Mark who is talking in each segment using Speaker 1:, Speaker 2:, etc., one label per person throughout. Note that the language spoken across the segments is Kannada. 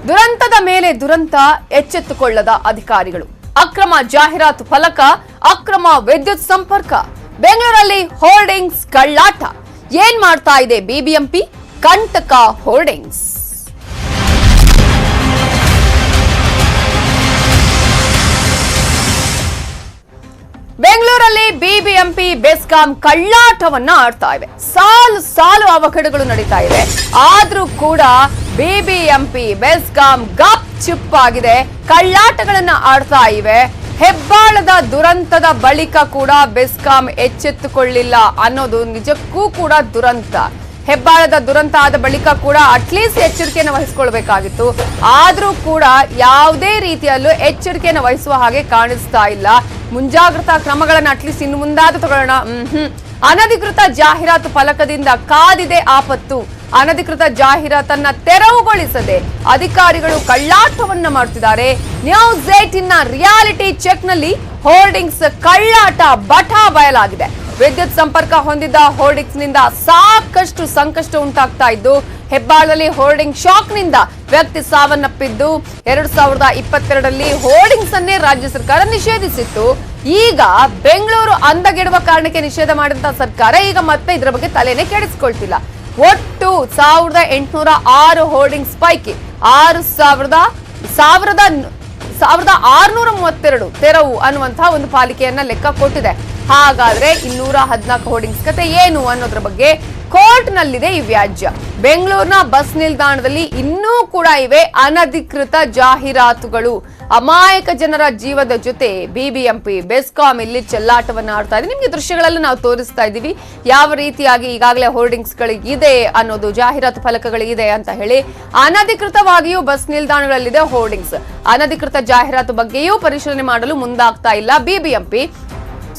Speaker 1: ದುರಂತದ ಮೇಲೆ ದುರಂತ, ಎಚ್ಚೆತ್ತುಕೊಳ್ಳದ ಅಧಿಕಾರಿಗಳು. ಅಕ್ರಮ ಜಾಹೀರಾತು ಫಲಕ, ಅಕ್ರಮ ವಿದ್ಯುತ್ ಸಂಪರ್ಕ, ಬೆಂಗಳೂರಲ್ಲಿ ಹೋರ್ಡಿಂಗ್ಸ್ ಕಳ್ಳಾಟ. ಏನ್ ಮಾಡ್ತಾ ಇದೆ ಬಿಬಿಎಂಪಿ? ಕಂಟಕ ಹೋರ್ಡಿಂಗ್ಸ್. ಬೆಂಗಳೂರಲ್ಲಿ ಬಿಬಿಎಂಪಿ ಬೆಸ್ಕಾಂ ಕಳ್ಳಾಟವನ್ನ ಆಡ್ತಾ ಇವೆ. ಸಾಲು ಸಾಲು ಅವಘಡಗಳು ನಡೀತಾ ಇವೆ. ಆದ್ರೂ ಕೂಡ ಬಿಬಿಎಂಪಿ ಬೆಸ್ಕಾಂ ಗಪ್ ಚುಪ್ ಆಗಿದೆ, ಕಳ್ಳಾಟಗಳನ್ನ ಆಡ್ತಾ ಇವೆ. ಹೆಬ್ಬಾಳದ ದುರಂತದ ಬಳಿಕ ಕೂಡ ಬೆಸ್ಕಾಂ ಎಚ್ಚೆತ್ತುಕೊಳ್ಳಿಲ್ಲ ಅನ್ನೋದು ನಿಜಕ್ಕೂ ಕೂಡ ದುರಂತ. ಹೆಬ್ಬಾಳದ ದುರಂತ ಆದ ಬಳಿಕ ಕೂಡ ಅಟ್ಲೀಸ್ಟ್ ಎಚ್ಚರಿಕೆಯನ್ನು ವಹಿಸಿಕೊಳ್ಬೇಕಾಗಿತ್ತು. ಆದ್ರೂ ಕೂಡ ಯಾವುದೇ ರೀತಿಯಲ್ಲೂ ಎಚ್ಚರಿಕೆಯನ್ನು ವಹಿಸುವ ಹಾಗೆ ಕಾಣಿಸ್ತಾ ಇಲ್ಲ. ಮುಂಜಾಗ್ರತಾ ಕ್ರಮಗಳನ್ನು ಅಟ್ಲೀಸ್ಟ್ ಇನ್ನು ಮುಂದಾದ್ರೂ ತಗೊಳ್ಳೋಣ. ಅನಧಿಕೃತ ಜಾಹೀರಾತು ಫಲಕದಿಂದ ಕಾದಿದೆ ಆಪತ್ತು. ಅನಧಿಕೃತ ಜಾಹೀರಾತನ್ನ ತೆರವುಗೊಳಿಸದೆ ಅಧಿಕಾರಿಗಳು ಕಳ್ಳಾಟವನ್ನ ಮಾಡುತ್ತಿದ್ದಾರೆ. ನ್ಯೂಸ್ 18ನ ರಿಯಾಲಿಟಿ ಚೆಕ್ ನಲ್ಲಿ ಹೋರ್ಡಿಂಗ್ಸ್ ಕಳ್ಳಾಟ ಬಟಾ ಬಯಲಾಗಿದೆ. ವಿದ್ಯುತ್ ಸಂಪರ್ಕ ಹೊಂದಿದ್ದ ಹೋರ್ಡಿಂಗ್ಸ್ ನಿಂದ ಸಾಕಷ್ಟು ಸಂಕಷ್ಟ ಉಂಟಾಗ್ತಾ ಇದ್ದು, ಹೆಬ್ಬಾಳದಲ್ಲಿ ಹೋರ್ಡಿಂಗ್ ಶಾಕ್ ನಿಂದ ವ್ಯಕ್ತಿ ಸಾವನ್ನಪ್ಪಿದ್ದು, 2022ರಲ್ಲಿ ಹೋರ್ಡಿಂಗ್ಸ್ ಅನ್ನೇ ರಾಜ್ಯ ಸರ್ಕಾರ ನಿಷೇಧಿಸಿತ್ತು. ಈಗ ಬೆಂಗಳೂರು ಅಂದಗೆಡುವ ಕಾರಣಕ್ಕೆ ನಿಷೇಧ ಮಾಡಿದಂತ ಸರ್ಕಾರ ಈಗ ಮತ್ತೆ ಇದರ ಬಗ್ಗೆ ತಲೆನೇ ಕೆಡಿಸಿಕೊಳ್ತಿಲ್ಲ. ಒಟ್ಟು 1806 ಹೋರ್ಡಿಂಗ್ಸ್ ಪೈಕಿ 1632 ತೆರವು ಅನ್ನುವಂತಹ ಒಂದು ಪಾಲಿಕೆಯನ್ನ ಲೆಕ್ಕ ಕೊಟ್ಟಿದೆ. ಹಾಗಾದ್ರೆ 214 ಹೋರ್ಡಿಂಗ್ಸ್ ಕತೆ ಏನು ಅನ್ನೋದ್ರ ಬಗ್ಗೆ ಕೋರ್ಟ್ ನಲ್ಲಿದೆ ಈ ವ್ಯಾಜ್ಯ. ಬೆಂಗಳೂರಿನ ಬಸ್ ನಿಲ್ದಾಣದಲ್ಲಿ ಇನ್ನೂ ಕೂಡ ಇವೆ ಅನಧಿಕೃತ ಜಾಹೀರಾತುಗಳು. ಅಮಾಯಕ ಜನರ ಜೀವದ ಜೊತೆ ಬಿಬಿಎಂಪಿ ಬೆಸ್ಕಾಂ ಇಲ್ಲಿ ಚೆಲ್ಲಾಟವನ್ನ ಆಡ್ತಾ ಇದೆ. ನಿಮ್ಗೆ ದೃಶ್ಯಗಳೆಲ್ಲ ನಾವು ತೋರಿಸ್ತಾ ಇದ್ದೀವಿ ಯಾವ ರೀತಿಯಾಗಿ ಈಗಾಗಲೇ ಹೋರ್ಡಿಂಗ್ಸ್ ಗಳಿಗಿದೆ ಅನ್ನೋದು, ಜಾಹೀರಾತು ಫಲಕಗಳಿದೆ ಅಂತ ಹೇಳಿ. ಅನಧಿಕೃತವಾಗಿಯೂ ಬಸ್ ನಿಲ್ದಾಣಗಳಲ್ಲಿದೆ ಹೋರ್ಡಿಂಗ್ಸ್. ಅನಧಿಕೃತ ಜಾಹೀರಾತು ಬಗ್ಗೆಯೂ ಪರಿಶೀಲನೆ ಮಾಡಲು ಮುಂದಾಗ್ತಾ ಇಲ್ಲ ಬಿಬಿಎಂಪಿ.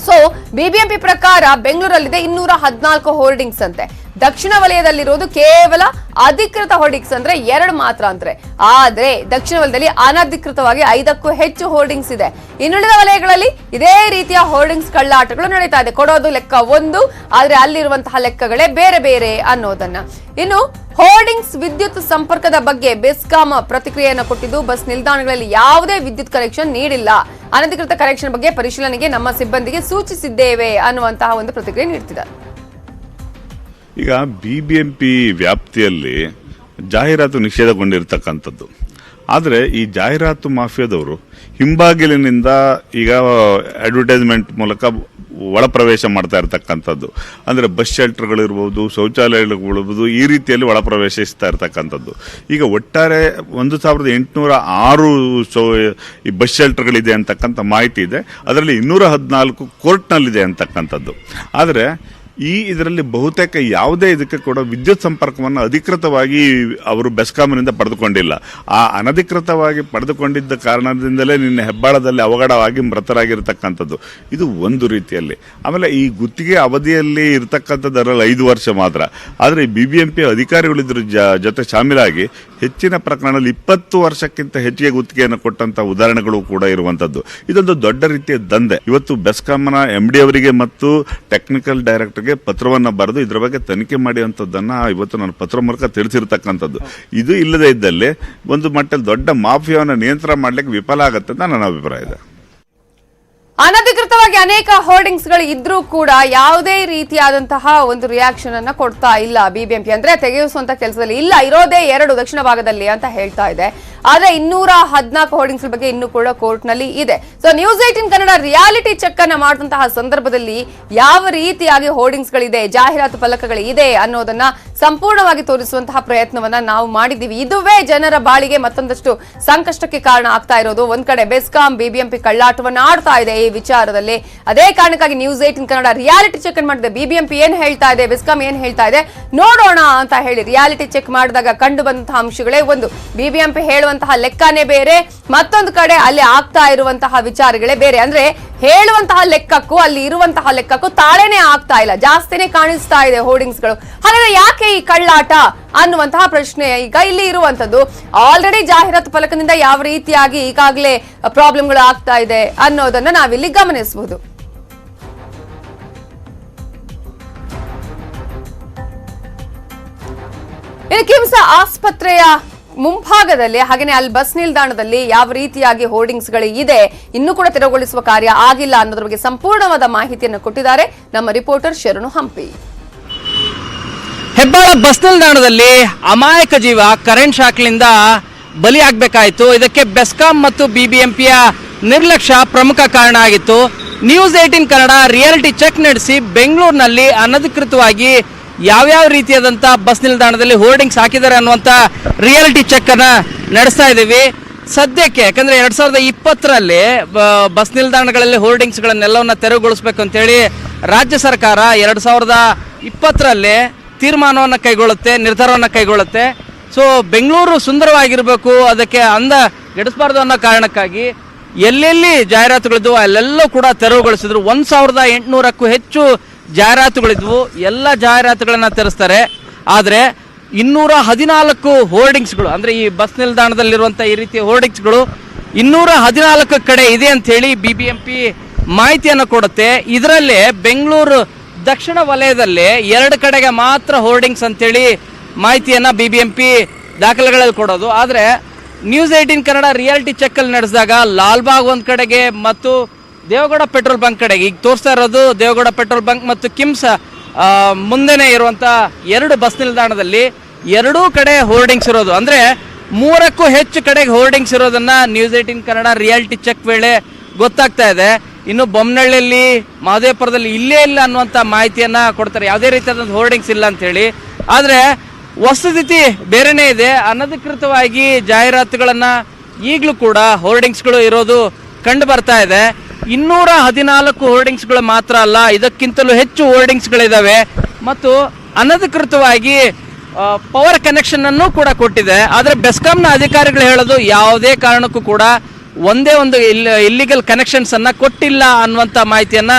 Speaker 1: ಸೊ ಬಿಬಿಎಂಪಿ ಪ್ರಕಾರ ಬೆಂಗಳೂರಲ್ಲಿದೆ 214 ಹೋರ್ಡಿಂಗ್ಸ್ ಅಂತೆ. ದಕ್ಷಿಣ ವಲಯದಲ್ಲಿರೋದು ಕೇವಲ ಅಧಿಕೃತ ಹೋರ್ಡಿಂಗ್ಸ್ ಅಂದ್ರೆ 2 ಮಾತ್ರ ಅಂತಾರೆ. ಆದ್ರೆ ದಕ್ಷಿಣ ವಲಯದಲ್ಲಿ ಅನಧಿಕೃತವಾಗಿ 5ಕ್ಕೂ ಹೆಚ್ಚು ಹೋರ್ಡಿಂಗ್ಸ್ ಇದೆ. ಇನ್ನುಳಿದ ವಲಯಗಳಲ್ಲಿ ಇದೇ ರೀತಿಯ ಹೋರ್ಡಿಂಗ್ಸ್ ಕಳ್ಳಾಟಗಳು ನಡೀತಾ ಇದೆ. ಕೊಡೋದು ಲೆಕ್ಕ ಒಂದು, ಆದ್ರೆ ಅಲ್ಲಿರುವಂತಹ ಲೆಕ್ಕಗಳೇ ಬೇರೆ ಬೇರೆ ಅನ್ನೋದನ್ನ. ಇನ್ನು ಹೋರ್ಡಿಂಗ್ಸ್ ವಿದ್ಯುತ್ ಸಂಪರ್ಕದ ಬಗ್ಗೆ ಬೆಸ್ಕಾಂ ಪ್ರತಿಕ್ರಿಯೆಯನ್ನು ಕೊಟ್ಟಿದ್ದು, ಬಸ್ ನಿಲ್ದಾಣಗಳಲ್ಲಿ ಯಾವುದೇ ವಿದ್ಯುತ್ ಕನೆಕ್ಷನ್ ನೀಡಿಲ್ಲ. ಅನಧಿಕೃತ ಕನೆಕ್ಷನ್ ಬಗ್ಗೆ ಪರಿಶೀಲನೆಗೆ ನಮ್ಮ ಸಿಬ್ಬಂದಿಗೆ ಸೂಚಿಸಿದ್ದೇವೆ ಅನ್ನುವಂತಹ ಒಂದು ಪ್ರತಿಕ್ರಿಯೆ ನೀಡುತ್ತಿದ್ದಾರೆ.
Speaker 2: ಈಗ ಬಿಬಿಎಂಪಿ ವ್ಯಾಪ್ತಿಯಲ್ಲಿ ಜಾಹೀರಾತು ನಿಷೇಧಗೊಂಡಿರ್ತಕ್ಕಂಥದ್ದು. ಆದರೆ ಈ ಜಾಹೀರಾತು ಮಾಫಿಯಾದವರು ಹಿಂಬಾಗಿಲಿನಿಂದ ಈಗ ಅಡ್ವರ್ಟೈಸ್ಮೆಂಟ್ ಮೂಲಕ ಒಳಪ್ರವೇಶ ಮಾಡ್ತಾ ಇರ್ತಕ್ಕಂಥದ್ದು. ಅಂದರೆ ಬಸ್ ಶೆಲ್ಟರ್ಗಳಿರ್ಬೋದು, ಶೌಚಾಲಯಗಳಿರ್ಬೋದು, ಈ ರೀತಿಯಲ್ಲಿ ಒಳಪ್ರವೇಶಿಸ್ತಾ ಇರ್ತಕ್ಕಂಥದ್ದು. ಈಗ ಒಟ್ಟಾರೆ 1806 ಈ ಬಸ್ ಶೆಲ್ಟರ್ಗಳಿದೆ ಅಂತಕ್ಕಂಥ ಮಾಹಿತಿ ಇದೆ. ಅದರಲ್ಲಿ 214 ಕೋರ್ಟ್ನಲ್ಲಿದೆ ಅಂತಕ್ಕಂಥದ್ದು. ಆದರೆ ಇದರಲ್ಲಿ ಬಹುತೇಕ ಯಾವುದೇ ಇದಕ್ಕೆ ಕೂಡ ವಿದ್ಯುತ್ ಸಂಪರ್ಕವನ್ನು ಅಧಿಕೃತವಾಗಿ ಅವರು ಬೆಸ್ಕಾಂನಿಂದ ಪಡೆದುಕೊಂಡಿಲ್ಲ. ಆ ಅನಧಿಕೃತವಾಗಿ ಪಡೆದುಕೊಂಡಿದ್ದ ಕಾರಣದಿಂದಲೇ ನಿನ್ನೆ ಹೆಬ್ಬಾಳದಲ್ಲಿ ಅವಘಡವಾಗಿ ಮೃತರಾಗಿರ್ತಕ್ಕಂಥದ್ದು. ಇದು ಒಂದು ರೀತಿಯಲ್ಲಿ. ಆಮೇಲೆ ಈ ಗುತ್ತಿಗೆ ಅವಧಿಯಲ್ಲಿ ಇರತಕ್ಕಂಥದ್ದರಲ್ಲಿ 5 ವರ್ಷ ಮಾತ್ರ. ಆದರೆ ಈ ಬಿಬಿಎಂಪಿ ಅಧಿಕಾರಿಗಳಿದ್ರ ಜೊತೆ ಶಾಮೀಲಾಗಿ ಹೆಚ್ಚಿನ ಪ್ರಕರಣದಲ್ಲಿ 20 ವರ್ಷಕ್ಕಿಂತ ಹೆಚ್ಚಿಗೆ ಗುತ್ತಿಗೆಯನ್ನು ಕೊಟ್ಟಂತ ಉದಾಹರಣೆಗಳು ಕೂಡ ಇರುವಂತದ್ದು. ಇದೊಂದು ದೊಡ್ಡ ರೀತಿಯ ದಂಧೆ. ಇವತ್ತು ಬೆಸ್ಕಾಂನ MD ಅವರಿಗೆ ಮತ್ತು ಟೆಕ್ನಿಕಲ್ ಡೈರೆಕ್ಟರ್ಗೆ ಪತ್ರವನ್ನ ಬರೆದು ಇದರ ಬಗ್ಗೆ ತನಿಖೆ ಮಾಡುವಂತದ್ದನ್ನ ಇವತ್ತು ನಾನು ಪತ್ರ ಮೂಲಕ ತಿಳಿಸಿರ್ತಕ್ಕಂಥದ್ದು. ಇದು ಇಲ್ಲದೇ ಇದ್ದಲ್ಲಿ ಒಂದು ಮಟ್ಟದಲ್ಲಿ ದೊಡ್ಡ ಮಾಫಿಯಾವನ್ನು ನಿಯಂತ್ರಣ ಮಾಡ್ಲಿಕ್ಕೆ ವಿಫಲ ಆಗುತ್ತೆ ಅಂತ ನನ್ನ ಅಭಿಪ್ರಾಯ ಇದೆ.
Speaker 1: ಅನಧಿಕೃತವಾಗಿ ಅನೇಕ ಹೋರ್ಡಿಂಗ್ಸ್ ಗಳು ಇದ್ರೂ ಕೂಡ ಯಾವುದೇ ರೀತಿಯಾದಂತಹ ಒಂದು ರಿಯಾಕ್ಷನ್ ಅನ್ನ ಕೊಡ್ತಾ ಇಲ್ಲ ಬಿಬಿಎಂಪಿ. ಅಂದ್ರೆ ತೆಗೆಯಿಸುವಂತ ಕೆಲಸದಲ್ಲಿ ಇಲ್ಲ, ಇರೋದೇ 2 ದಕ್ಷಿಣ ಭಾಗದಲ್ಲಿ ಅಂತ ಹೇಳ್ತಾ ಇದೆ. ಆದ್ರೆ 214 ಹೋರ್ಡಿಂಗ್ಸ್ ಬಗ್ಗೆ ಇನ್ನೂ ಕೂಡ ಕೋರ್ಟ್ ನಲ್ಲಿ ಇದೆ. So news 18 Kannada reality check ಅನ್ನ ಮಾಡುವಂತಹ ಸಂದರ್ಭದಲ್ಲಿ ಯಾವ ರೀತಿಯಾಗಿ ಹೋರ್ಡಿಂಗ್ಸ್ ಗಳಿದೆ, ಜಾಹೀರಾತು ಫಲಕಗಳಿದೆ ಅನ್ನೋದನ್ನ ಸಂಪೂರ್ಣವಾಗಿ ತೋರಿಸುವಂತಹ ಪ್ರಯತ್ನವನ್ನ ನಾವು ಮಾಡಿದ್ದೀವಿ. ಇದುವೇ ಜನರ ಬಾಳಿಗೆ ಮತ್ತೊಂದಷ್ಟು ಸಂಕಷ್ಟಕ್ಕೆ ಕಾರಣ ಆಗ್ತಾ ಇರೋದು. ಒಂದ್ ಕಡೆ ಬೆಸ್ಕಾಂ ಬಿಬಿಎಂಪಿ ಕಳ್ಳಾಟವನ್ನ ಆಡ್ತಾ ಇದೆ ಈ ವಿಚಾರದಲ್ಲಿ. ಅದೇ ಕಾರಣಕ್ಕಾಗಿ ನ್ಯೂಸ್ 18 ಕನ್ನಡ ರಿಯಾಲಿಟಿ ಚೆಕ್ ಅನ್ನು ಮಾಡಿದೆ. ಬಿಬಿಎಂಪಿ ಏನ್ ಹೇಳ್ತಾ ಇದೆ, ಬೆಸ್ಕಾಂ ಏನ್ ಹೇಳ್ತಾ ಇದೆ ನೋಡೋಣ ಅಂತ ಹೇಳಿ ರಿಯಾಲಿಟಿ ಚೆಕ್ ಮಾಡಿದಾಗ ಕಂಡು ಬಂದಂತಹ ಅಂಶಗಳೇ ಒಂದು. ಬಿಬಿಎಂಪಿ ಹೇಳುವಂತಹ ಲೆಕ್ಕನೇ ಬೇರೆ, ಮತ್ತೊಂದು ಕಡೆ ಅಲ್ಲಿ ಆಗ್ತಾ ಇರುವಂತಹ ವಿಚಾರಗಳೇ ಬೇರೆ. ಅಂದ್ರೆ ಹೇಳುವಂತಹ ಲೆಕ್ಕಕ್ಕೂ ಅಲ್ಲಿ ಇರುವಂತಹ ಲೆಕ್ಕಕ್ಕೂ ತಾಳೇನೆ ಆಗ್ತಾ ಇಲ್ಲ, ಜಾಸ್ತಿನೇ ಕಾಣಿಸ್ತಾ ಇದೆ ಹೋರ್ಡಿಂಗ್ಸ್ ಗಳು. ಹಾಗಾದ್ರೆ ಯಾಕೆ ಈ ಕಳ್ಳಾಟ ಅನ್ನುವಂತಹ ಪ್ರಶ್ನೆ ಈಗ ಇಲ್ಲಿ ಇರುವಂತದ್ದು. ಆಲ್ರೆಡಿ ಜಾಹೀರಾತು ಫಲಕದಿಂದ ಯಾವ ರೀತಿಯಾಗಿ ಈಗಾಗಲೇ ಪ್ರಾಬ್ಲಮ್ಗಳು ಆಗ್ತಾ ಇದೆ ಅನ್ನೋದನ್ನ ನಾವಿಲ್ಲಿ ಗಮನಿಸಬಹುದು. ಕಿಮ್ಸ್ ಆಸ್ಪತ್ರೆಯ ಮುಂಭಾಗದಲ್ಲಿ ಹಾಗೇನೆ ಅಲ್ಲಿ ಬಸ್ ನಿಲ್ದಾಣದಲ್ಲಿ ಯಾವ ರೀತಿಯಾಗಿ ಹೋರ್ಡಿಂಗ್ಸ್ ಗಳು ಇದೆ ಇನ್ನೂ ಕೂಡ ತೆರವುಗೊಳಿಸುವ ಕಾರ್ಯ ಆಗಿಲ್ಲ ಅನ್ನೋದ್ರ ಬಗ್ಗೆ ಸಂಪೂರ್ಣವಾದ ಮಾಹಿತಿಯನ್ನು ಕೊಟ್ಟಿದ್ದಾರೆ ನಮ್ಮ ರಿಪೋರ್ಟರ್ ಶರಣು ಹಂಪಿ.
Speaker 3: ಹೆಬ್ಬಾಳ ಬಸ್ ನಿಲ್ದಾಣದಲ್ಲಿ ಅಮಾಯಕ ಜೀವ ಕರೆಂಟ್ ಶಾಕ್ಲಿಂದ ಬಲಿಯಾಗಬೇಕಾಯಿತು. ಇದಕ್ಕೆ ಬೆಸ್ಕಾಂ ಮತ್ತು ಬಿಬಿಎಂಪಿಯ ನಿರ್ಲಕ್ಷ್ಯ ಪ್ರಮುಖ ಕಾರಣ ಆಗಿತ್ತು. ನ್ಯೂಸ್ 18 ಕನ್ನಡ ರಿಯಾಲಿಟಿ ಚೆಕ್ ನಡೆಸಿ ಬೆಂಗಳೂರಿನಲ್ಲಿ ಅನಧಿಕೃತವಾಗಿ ಯಾವ್ಯಾವ ರೀತಿಯಾದಂಥ ಬಸ್ ನಿಲ್ದಾಣದಲ್ಲಿ ಹೋರ್ಡಿಂಗ್ಸ್ ಹಾಕಿದ್ದಾರೆ ಅನ್ನುವಂಥ ರಿಯಾಲಿಟಿ ಚೆಕ್ ಅನ್ನ ನಡೆಸ್ತಾ ಇದ್ದೀವಿ ಸದ್ಯಕ್ಕೆ. ಯಾಕಂದ್ರೆ 2020ರಲ್ಲಿ ಬಸ್ ನಿಲ್ದಾಣಗಳಲ್ಲಿ ಹೋರ್ಡಿಂಗ್ಸ್ಗಳನ್ನೆಲ್ಲವನ್ನ ತೆರವುಗೊಳಿಸಬೇಕು ಅಂತೇಳಿ ರಾಜ್ಯ ಸರ್ಕಾರ 2020ರಲ್ಲಿ ತೀರ್ಮಾನವನ್ನು ಕೈಗೊಳ್ಳುತ್ತೆ, ನಿರ್ಧಾರವನ್ನು ಕೈಗೊಳ್ಳುತ್ತೆ. ಸೊ ಬೆಂಗಳೂರು ಸುಂದರವಾಗಿರಬೇಕು, ಅದಕ್ಕೆ ಅಂದ ಗೆಡಿಸಬಾರ್ದು ಅನ್ನೋ ಕಾರಣಕ್ಕಾಗಿ ಎಲ್ಲೆಲ್ಲಿ ಜಾಹೀರಾತುಗಳಿದ್ವು ಅಲ್ಲೆಲ್ಲೂ ಕೂಡ ತೆರವುಗೊಳಿಸಿದ್ರು. 1800ಕ್ಕೂ ಹೆಚ್ಚು ಜಾಹೀರಾತುಗಳಿದ್ವು. ಎಲ್ಲ ಜಾಹೀರಾತುಗಳನ್ನ ತೆರೆಸ್ತಾರೆ. ಆದರೆ 214 ಹೋರ್ಡಿಂಗ್ಸ್ಗಳು ಅಂದರೆ ಈ ಬಸ್ ನಿಲ್ದಾಣದಲ್ಲಿರುವಂಥ ಈ ರೀತಿಯ ಹೋರ್ಡಿಂಗ್ಸ್ಗಳು 214 ಕಡೆ ಇದೆ ಅಂತ ಹೇಳಿ BBMP ಮಾಹಿತಿಯನ್ನು ಕೊಡುತ್ತೆ. ಇದರಲ್ಲೇ ಬೆಂಗಳೂರು ದಕ್ಷಿಣ ವಲಯದಲ್ಲಿ 2 ಕಡೆಗೆ ಮಾತ್ರ ಹೋರ್ಡಿಂಗ್ಸ್ ಅಂತೇಳಿ ಮಾಹಿತಿಯನ್ನು BBMP ದಾಖಲೆಗಳಲ್ಲಿ ಕೊಡೋದು. ಆದರೆ ನ್ಯೂಸ್ 18 ಕನ್ನಡ ರಿಯಾಲಿಟಿ ಚೆಕ್ ಅಲ್ಲಿ ನಡೆಸಿದಾಗ ಲಾಲ್ಬಾಗ್ ಒಂದು ಕಡೆಗೆ ಮತ್ತು ದೇವಗೌಡ ಪೆಟ್ರೋಲ್ ಬಂಕ್ ಕಡೆಗೆ, ಈಗ ತೋರಿಸ್ತಾ ಇರೋದು ದೇವಗೌಡ ಪೆಟ್ರೋಲ್ ಬಂಕ್ ಮತ್ತು ಕಿಮ್ಸ್ ಮುಂದೆನೇ ಇರುವಂಥ 2 ಬಸ್ ನಿಲ್ದಾಣದಲ್ಲಿ 2 ಕಡೆ ಹೋರ್ಡಿಂಗ್ಸ್ ಇರೋದು. ಅಂದರೆ 3ಕ್ಕೂ ಹೆಚ್ಚು ಕಡೆಗೆ ಹೋರ್ಡಿಂಗ್ಸ್ ಇರೋದನ್ನ ನ್ಯೂಸ್ 18 ಕನ್ನಡ ರಿಯಾಲಿಟಿ ಚೆಕ್ ವೇಳೆ ಗೊತ್ತಾಗ್ತಾ ಇದೆ. ಇನ್ನು ಬೊಮ್ಮನಹಳ್ಳಿಯಲ್ಲಿ, ಮಹದೇವಪುರದಲ್ಲಿ ಇಲ್ಲೇ ಇಲ್ಲ ಅನ್ನುವಂಥ ಮಾಹಿತಿಯನ್ನ ಕೊಡ್ತಾರೆ, ಯಾವುದೇ ರೀತಿಯಾದಂಥ ಹೋರ್ಡಿಂಗ್ಸ್ ಇಲ್ಲ ಅಂತ ಹೇಳಿ. ಆದರೆ ವಸ್ತುಸ್ಥಿತಿ ಬೇರೆನೇ ಇದೆ. ಅನಧಿಕೃತವಾಗಿ ಜಾಹೀರಾತುಗಳನ್ನ ಈಗಲೂ ಕೂಡ ಹೋರ್ಡಿಂಗ್ಸ್ಗಳು ಇರೋದು ಕಂಡು ಬರ್ತಾ ಇದೆ. 214 ಹೋರ್ಡಿಂಗ್ಸ್ಗಳು ಮಾತ್ರ ಅಲ್ಲ, ಇದಕ್ಕಿಂತಲೂ ಹೆಚ್ಚು ಹೋರ್ಡಿಂಗ್ಸ್ಗಳಿದಾವೆ ಮತ್ತು ಅನಧಿಕೃತವಾಗಿ ಪವರ್ ಕನೆಕ್ಷನ್ ಅನ್ನು ಕೂಡ ಕೊಟ್ಟಿದೆ. ಆದರೆ ಬೆಸ್ಕಾಂನ ಅಧಿಕಾರಿಗಳು ಹೇಳೋದು ಯಾವುದೇ ಕಾರಣಕ್ಕೂ ಕೂಡ ಒಂದೇ ಒಂದು ಇಲ್ಲಿಗಲ್ ಕನೆಕ್ಷನ್ಸ್ ಅನ್ನ ಕೊಟ್ಟಿಲ್ಲ ಅನ್ನುವಂಥ ಮಾಹಿತಿಯನ್ನ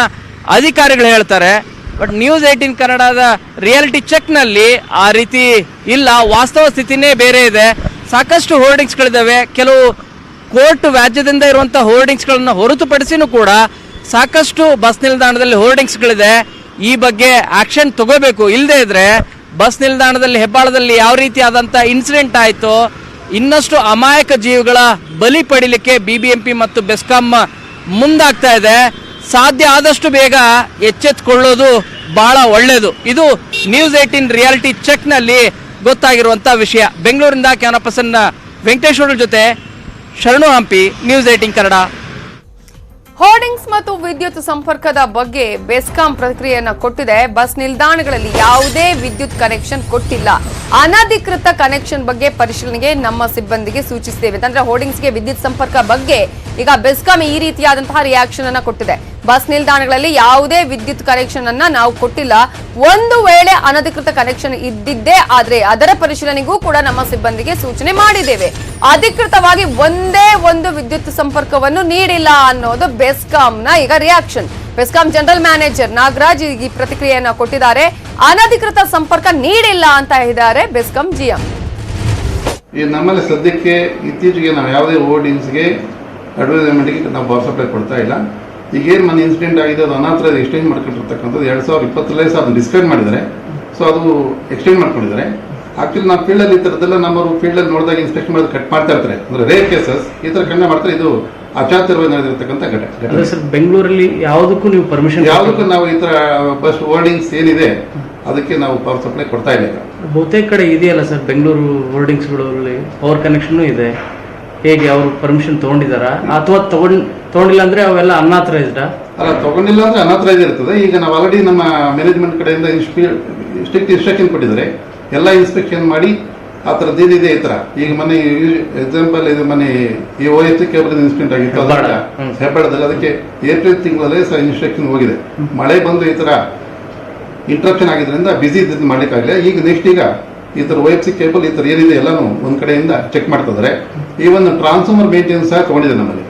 Speaker 3: ಅಧಿಕಾರಿಗಳು ಹೇಳ್ತಾರೆ. ಬಟ್ ನ್ಯೂಸ್ 18 ಕನ್ನಡದ ರಿಯಾಲಿಟಿ ಚೆಕ್ನಲ್ಲಿ ಆ ರೀತಿ ಇಲ್ಲ, ವಾಸ್ತವ ಸ್ಥಿತಿನೇ ಬೇರೆ ಇದೆ. ಸಾಕಷ್ಟು ಹೋರ್ಡಿಂಗ್ಸ್ಗಳಿದ್ದಾವೆ. ಕೆಲವು ಕೋರ್ಟ್ ವ್ಯಾಜ್ಯದಿಂದ ಇರುವಂಥ ಹೋರ್ಡಿಂಗ್ಸ್ಗಳನ್ನು ಹೊರತುಪಡಿಸಿನೂ ಕೂಡ ಸಾಕಷ್ಟು ಬಸ್ ನಿಲ್ದಾಣದಲ್ಲಿ ಹೋರ್ಡಿಂಗ್ಸ್ಗಳಿದೆ. ಈ ಬಗ್ಗೆ ಆಕ್ಷನ್ ತಗೋಬೇಕು. ಇಲ್ಲದೇ ಇದ್ರೆ ಬಸ್ ನಿಲ್ದಾಣದಲ್ಲಿ ಹೆಬ್ಬಾಳದಲ್ಲಿ ಯಾವ ರೀತಿಯಾದಂಥ ಇನ್ಸಿಡೆಂಟ್ ಆಯಿತು, ಇನ್ನಷ್ಟು ಅಮಾಯಕ ಜೀವಗಳ ಬಲಿ ಪಡಿಲಿಕ್ಕೆ BBMP ಮತ್ತು ಬೆಸ್ಕಾಂ ಮುಂದಾಗ್ತಾ ಇದೆ. ಸಾಧ್ಯ ಆದಷ್ಟು ಬೇಗ ಎಚ್ಚೆತ್ತುಕೊಳ್ಳೋದು ಬಹಳ ಒಳ್ಳೆಯದು. ಇದು ನ್ಯೂಸ್ 18 ರಿಯಾಲಿಟಿ ಚೆಕ್ನಲ್ಲಿ ಗೊತ್ತಾಗಿರುವಂಥ ವಿಷಯ. ಬೆಂಗಳೂರಿಂದ ಕ್ಯಾಮರಾ ಪರ್ಸನ್ ವೆಂಕಟೇಶ್ವರ ಜೊತೆ ಶರಣು ಹಂಪಿ, ನ್ಯೂಸ್ 18 ಕನ್ನಡ.
Speaker 1: ಹೋರ್ಡಿಂಗ್ಸ್ ಮತ್ತು ವಿದ್ಯುತ್ ಸಂಪರ್ಕದ ಬಗ್ಗೆ ಬೆಸ್ಕಾಂ ಪ್ರತಿಕ್ರಿಯೆಯನ್ನ ಕೊಟ್ಟಿದೆ. ಬಸ್ ನಿಲ್ದಾಣಗಳಲ್ಲಿ ಯಾವುದೇ ವಿದ್ಯುತ್ ಕನೆಕ್ಷನ್ ಕೊಟ್ಟಿಲ್ಲ, ಅನಧಿಕೃತ ಕನೆಕ್ಷನ್ ಬಗ್ಗೆ ಪರಿಶೀಲನೆಗೆ ನಮ್ಮ ಸಿಬ್ಬಂದಿಗೆ ಸೂಚಿಸಿದ್ದೇವೆ ಅಂದ್ರೆ ಹೋರ್ಡಿಂಗ್ಸ್ಗೆ ವಿದ್ಯುತ್ ಸಂಪರ್ಕ ಬಗ್ಗೆ ಈಗ ಬೆಸ್ಕಾಂ ಈ ರೀತಿಯಾದಂತಹ ರಿಯಾಕ್ಷನ್ ಅನ್ನ ಕೊಟ್ಟಿದೆ. ಬಸ್ ನಿಲ್ದಾಣಗಳಲ್ಲಿ ಯಾವುದೇ ವಿದ್ಯುತ್ ಕನೆಕ್ಷನ್ ಅನ್ನ ನಾವು ಕೊಟ್ಟಿಲ್ಲ, ಒಂದು ವೇಳೆ ಅನಧಿಕೃತ ಕನೆಕ್ಷನ್ ಇದ್ದಿದ್ದೇ ಆದ್ರೆ ಅದರ ಪರಿಶೀಲನೆಗೂ ಕೂಡ ನಮ್ಮ ಸಿಬ್ಬಂದಿಗೆ ಸೂಚನೆ ಮಾಡಿದ್ದೇವೆ. ಅಧಿಕೃತವಾಗಿ ಒಂದೇ ಒಂದು ವಿದ್ಯುತ್ ಸಂಪರ್ಕವನ್ನು ನೀಡಿಲ್ಲ ಅನ್ನೋದು ಬೆಸ್ಕಾಂನ ಈಗ reaction. BESCOM general manager Nagaraj ಈ ಪ್ರತಿಕ್ರಿಯೆಯನ್ನ ಕೊಟ್ಟಿದ್ದಾರೆ. ಅನಧಿಕೃತ ಸಂಪರ್ಕ ನೀಡಿಲ್ಲ ಅಂತ ಹೇಳಿದ್ದಾರೆ ಬೆಸ್ಕಾಂ GM.
Speaker 4: ನಮ್ಮಲ್ಲಿ ಸದ್ಯಕ್ಕೆ ಇತ್ತೀಚೆಗೆ ನಾವು ಯಾವುದೇ ಹೋರ್ಡಿಂಗ್ಸ್ಗೆ ಅಡ್ವರ್ಟೈಸ್ಮೆಂಟ್ಗೆ ನಾವು ಪವರ್ ಸಪ್ಲೈ ಕೊಡ್ತಾ ಇಲ್ಲ. ಈಗೇನು ಮನೆ ಇನ್ಸಿಡೆಂಟ್ ಆಗಿದೆ ಅದು ಅನಾಥರ ಎಕ್ಸ್ಚೇಂಜ್ ಮಾಡ್ಕೊಂಡಿರ್ತಕ್ಕಂಥದ್ದು 2020ರಲ್ಲಿ ಅದನ್ನು ಡಿಸ್ಕ್ರೈಬ್ ಮಾಡಿದ್ದಾರೆ. ಸೊ ಅದು ಎಕ್ಸ್ಚೇಂಜ್ ಮಾಡ್ಕೊಂಡಿದ್ದಾರೆ. ಆಕ್ಚುಲಿ ನಾವು ಫೀಲ್ಡಲ್ಲಿ ಈ ಥರದ್ದೆಲ್ಲ ನಮ್ಮವರು ಫೀಲ್ಡಲ್ಲಿ ನೋಡಿದಾಗ ಇನ್ಸ್ಪೆಕ್ಷನ್ ಮಾಡಿ ಕಟ್ ಮಾಡ್ತಾ ಇರ್ತಾರೆ. ಅಂದರೆ ರೇರ್ ಕೇಸಸ್ ಈ ಥರ ಕಂಡ ಮಾಡ್ತಾರೆ. ಇದು ಅಚಾತುರ್ಯವಾಗಿ ನಡೆದಿರ್ತಕ್ಕಂಥ ಘಟನೆ.
Speaker 3: ಸರ್, ಬೆಂಗಳೂರಲ್ಲಿ ಯಾವುದಕ್ಕೂ ನೀವು ಪರ್ಮಿಷನ್
Speaker 4: ಯಾವುದಕ್ಕೂ ನಾವು ಈ ಥರ ಬಸ್ ಹೋರ್ಡಿಂಗ್ಸ್ ಏನಿದೆ ಅದಕ್ಕೆ ನಾವು ಪವರ್ ಸಪ್ಲೈ ಕೊಡ್ತಾ ಇಲ್ಲ.
Speaker 5: ಬಹುತೇಕ ಕಡೆ ಇದೆಯಲ್ಲ ಸರ್ ಬೆಂಗಳೂರು ಹೋರ್ಡಿಂಗ್ಸ್ಗಳಲ್ಲಿ ಪವರ್ ಕನೆಕ್ಷನ್ ಇದೆ. ಹೇಗೆ ಅವರು ಪರ್ಮಿಷನ್ ತಗೊಂಡಿದ್ದಾರಾ ಅಥವಾ ತಗೊಂಡಿಲ್ಲ ಅಂದ್ರೆ ಅವೆಲ್ಲ ಅನ್ಆಥರೈಸ್ಡ್?
Speaker 4: ಅಲ್ಲ, ತಗೊಂಡಿಲ್ಲ ಅಂದ್ರೆ ಅನ್ಆಥರೈಸ್ ಇರ್ತದೆ. ಈಗ ನಾವು ಆಲ್ರೆಡಿ ನಮ್ಮ ಮ್ಯಾನೇಜ್ಮೆಂಟ್ ಕಡೆಯಿಂದ ಸ್ಟ್ರಿಕ್ಟ್ ಇನ್ಸ್ಟ್ರಕ್ಷನ್ ಕೊಟ್ಟಿದ್ದಾರೆ. ಎಲ್ಲ ಇನ್ಸ್ಪೆಕ್ಷನ್ ಮಾಡಿ ಆ ಥರದ್ದು ಏನಿದೆ ಈ ಥರ. ಈಗ ಮನೆ ಎಕ್ಸಾಂಪಲ್ ಇದು ಮನೆ ಈ OFC ಕೇಬಲ್ ಇನ್ಸಿಡೆಂಟ್ ಆಗಿತ್ತು ಹೆಬ್ಬಾಳದಲ್ಲಿ, ಅದಕ್ಕೆ ಏಪ್ರಿಲ್ ತಿಂಗಳಲ್ಲೇ ಸಹ ಇನ್ಸ್ಟ್ರಕ್ಷನ್ ಹೋಗಿದೆ. ಮಳೆ ಬಂದು ಈ ಥರ ಇಂಟ್ರಪ್ಷನ್ ಆಗಿದ್ರಿಂದ ಬಿಸಿ ಇದ್ದು ಮಾಡ್ಲಿಕ್ಕಾಗಲಿಲ್ಲ. ಈಗ ನೆಕ್ಸ್ಟ್ ಈಗ ಈ ಥರ OFC ಕೇಬಲ್ ಈ ಥರ ಏನಿದೆ ಎಲ್ಲಾನು ಒಂದು ಕಡೆಯಿಂದ ಚೆಕ್ ಮಾಡ್ತಿದ್ದಾರೆ. ಈವನ್ ಟ್ರಾನ್ಸ್ಫಾರ್ಮರ್ ಮೇಂಟೆನೆನ್ಸ್ ಸಹ ತಗೊಂಡಿದೆ ನಮ್ಮಲ್ಲಿ.